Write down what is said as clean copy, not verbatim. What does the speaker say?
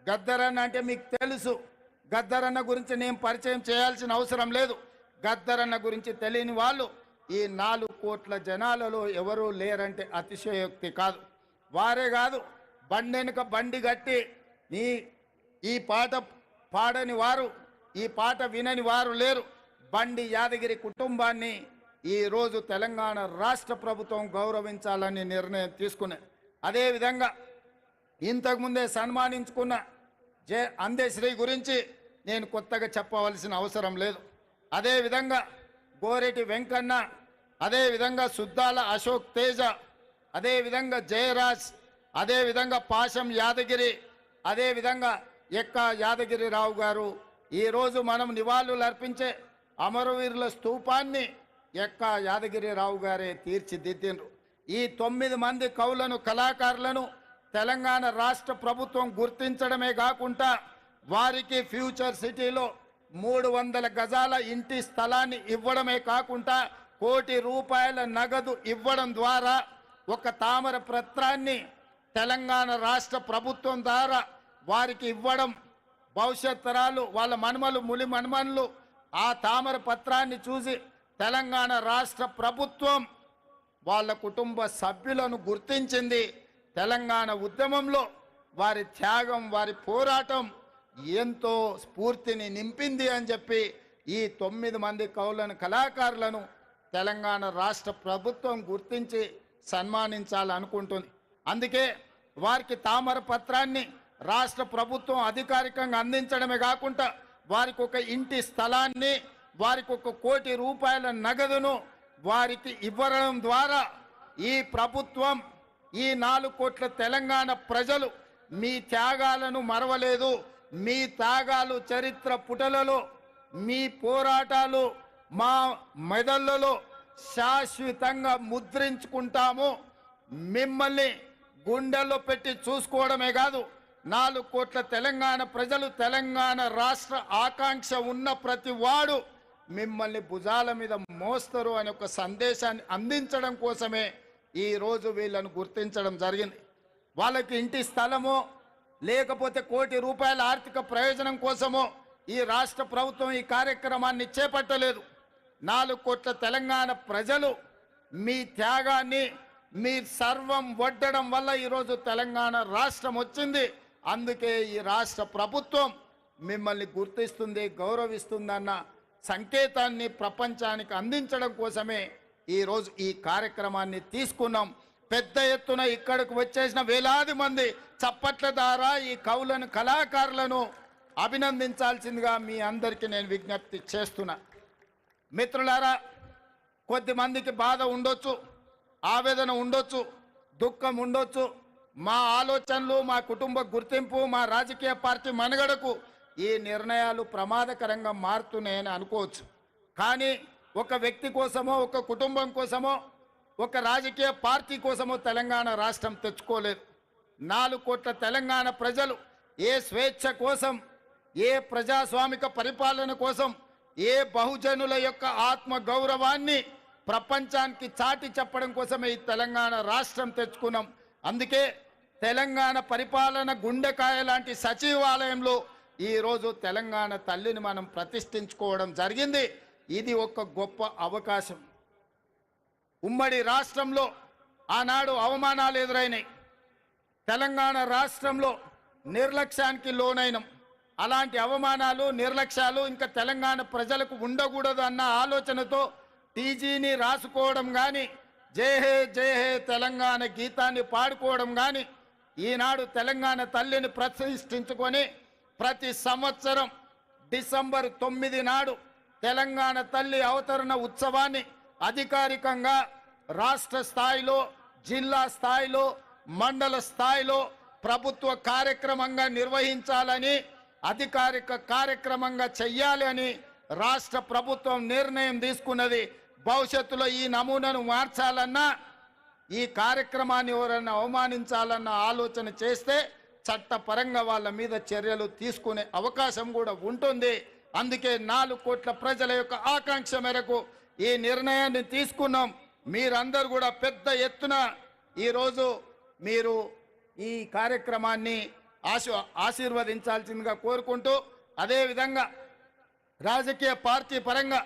గద్దరన్న అంటే మీకు తెలుసు. గద్దరన్న గురించి నేను పరిచయం చేయాల్సిన అవసరం లేదు. గద్దరన్న గురించి తెలియని వాళ్ళు ఈ 4 కోట్ల జనాలలో ఎవరూ లేరంటే అతిశయోక్తి కాదు. వారే కాదు, బండెనుక బండి గట్టి ఈ పాట పాడని వారు, ఈ పాట వినని వారు లేరు. బండి యాదగిరి కుటుంబాన్ని ఈరోజు తెలంగాణ రాష్ట్ర ప్రభుత్వం గౌరవించాలని నిర్ణయం తీసుకున్నది. అదేవిధంగా ఇంతకుముందే సన్మానించుకున్న అందశ్రీ గురించి నేను కొత్తగా చెప్పవలసిన అవసరం లేదు. అదేవిధంగా గోరెటి వెంకన్న, అదేవిధంగా సుద్దాల అశోక్ తేజ, అదేవిధంగా జయరాజ్, అదేవిధంగా పాశం యాదగిరి, అదేవిధంగా ఎక్క యాదగిరిరావు గారు ఈరోజు మనం నివాళులు అర్పించే అమరవీరుల స్తూపాన్ని ఎక్క యాదగిరిరావు గారే తీర్చిదిద్దిండ్రు. ఈ 9 మంది కవులను, కళాకారులను తెలంగాణ రాష్ట్ర ప్రభుత్వం గుర్తించడమే కాకుండా వారికి ఫ్యూచర్ సిటీలో 300 గజాల ఇంటి స్థలాన్ని ఇవ్వడమే కాకుండా ₹1 కోటి నగదు ఇవ్వడం ద్వారా ఒక తామర పత్రాన్ని తెలంగాణ రాష్ట్ర ప్రభుత్వం ద్వారా వారికి ఇవ్వడం, భవిష్యత్ తరాలు వాళ్ళ మనుమలు ములి మనుమనులు ఆ తామర పత్రాన్ని చూసి తెలంగాణ రాష్ట్ర ప్రభుత్వం వాళ్ళ కుటుంబ సభ్యులను గుర్తించింది. తెలంగాణ ఉద్యమంలో వారి త్యాగం, వారి పోరాటం ఎంతో స్ఫూర్తిని నింపింది అని చెప్పి ఈ 9 మంది కవులను, కళాకారులను తెలంగాణ రాష్ట్ర ప్రభుత్వం గుర్తించి సన్మానించాలనుకుంటుంది. అందుకే వారికి తామర పత్రాన్ని రాష్ట్ర ప్రభుత్వం అధికారికంగా అందించడమే కాకుండా వారికి ఒక ఇంటి స్థలాన్ని, వారికి ₹1 కోటి నగదును వారికి ఇవ్వడం ద్వారా ఈ ప్రభుత్వం, ఈ 4 కోట్ల తెలంగాణ ప్రజలు మీ త్యాగాలను మరవలేదు. మీ త్యాగాలు చరిత్ర పుటలలో, మీ పోరాటాలు మా మెదళ్ళలో శాశ్వతంగా ముద్రించుకుంటాము. మిమ్మల్ని గుండెల్లో పెట్టి చూసుకోవడమే కాదు, 4 కోట్ల తెలంగాణ ప్రజలు, తెలంగాణ రాష్ట్ర ఆకాంక్ష ఉన్న ప్రతి వాడు మిమ్మల్ని భుజాల మీద మోస్తారు అనే ఒక సందేశాన్ని అందించడం కోసమే ఈరోజు వీళ్ళను గుర్తించడం జరిగింది. వాళ్ళకి ఇంటి స్థలమో లేకపోతే ₹1 కోటి ఆర్థిక ప్రయోజనం కోసమో ఈ రాష్ట్ర ప్రభుత్వం ఈ కార్యక్రమాన్ని చేపట్టలేదు. 4 కోట్ల తెలంగాణ ప్రజలు మీ త్యాగాన్ని, మీ సర్వం వడ్డడం వల్ల ఈరోజు తెలంగాణ రాష్ట్రం వచ్చింది. అందుకే ఈ రాష్ట్ర ప్రభుత్వం మిమ్మల్ని గుర్తిస్తుంది, గౌరవిస్తుందన్న సంకేతాన్ని ప్రపంచానికి అందించడం కోసమే ఈరోజు ఈ కార్యక్రమాన్ని తీసుకున్నాం. పెద్ద ఎత్తున ఇక్కడికి వచ్చేసిన వేలాది మంది చప్పట్ల ద్వారా ఈ కవులను, కళాకారులను అభినందించాల్సిందిగా మీ అందరికీ నేను విజ్ఞప్తి చేస్తున్నా. మిత్రులారా, కొద్దిమందికి బాధ ఉండొచ్చు, ఆవేదన ఉండొచ్చు, దుఃఖం ఉండొచ్చు. మా ఆలోచనలు, మా కుటుంబ గుర్తింపు, మా రాజకీయ పార్టీ మనుగడకు ఈ నిర్ణయాలు ప్రమాదకరంగా మారుతున్నాయని అనుకోవచ్చు. కానీ ఒక వ్యక్తి కోసమో, ఒక కుటుంబం కోసమో, ఒక రాజకీయ పార్టీ కోసమో తెలంగాణ రాష్ట్రం తెచ్చుకోలేదు. 4 కోట్ల తెలంగాణ ప్రజలు ఏ స్వేచ్ఛ కోసం, ఏ ప్రజాస్వామిక పరిపాలన కోసం, ఏ బహుజనుల యొక్క ఆత్మ గౌరవాన్ని ప్రపంచానికి చాటి చెప్పడం కోసమే ఈ తెలంగాణ రాష్ట్రం తెచ్చుకున్నాం. అందుకే తెలంగాణ పరిపాలన గుండెకాయ లాంటి సచివాలయంలో ఈరోజు తెలంగాణ తల్లిని మనం ప్రతిష్ఠించుకోవడం జరిగింది. ఇది ఒక గొప్ప అవకాశం. ఉమ్మడి రాష్ట్రంలో ఆనాడు అవమానాలు ఎదురైనాయి. తెలంగాణ రాష్ట్రంలో నిర్లక్ష్యానికి లోనైనం. అలాంటి అవమానాలు, నిర్లక్ష్యాలు ఇంకా తెలంగాణ ప్రజలకు ఉండకూడదు అన్న ఆలోచనతో టీజీని రాసుకోవడం కానీ, జై హే జై హే తెలంగాణ గీతాన్ని పాడుకోవడం కానీ, ఈనాడు తెలంగాణ తల్లిని ప్రతిష్ఠించుకొని ప్రతి సంవత్సరం డిసెంబర్ 9 నాడు తెలంగాణ తల్లి అవతరణ ఉత్సవాన్ని అధికారికంగా రాష్ట్ర స్థాయిలో, జిల్లా స్థాయిలో, మండల స్థాయిలో ప్రభుత్వ కార్యక్రమంగా నిర్వహించాలని, అధికారిక కార్యక్రమంగా చెయ్యాలి అని రాష్ట్ర ప్రభుత్వం నిర్ణయం తీసుకున్నది. భవిష్యత్తులో ఈ నమూనాను మార్చాలన్నా, ఈ కార్యక్రమాన్ని ఎవరన్నా అవమానించాలన్న ఆలోచన చేస్తే చట్టపరంగా వాళ్ళ మీద చర్యలు తీసుకునే అవకాశం కూడా ఉంటుంది. అందుకే 4 కోట్ల ప్రజల యొక్క ఆకాంక్ష మేరకు ఈ నిర్ణయాన్ని తీసుకున్నాం. మీరందరూ కూడా పెద్ద ఎత్తున ఈరోజు మీరు ఈ కార్యక్రమాన్ని ఆశీర్వదించాల్సిందిగా కోరుకుంటూ, అదేవిధంగా రాజకీయ పార్టీ పరంగా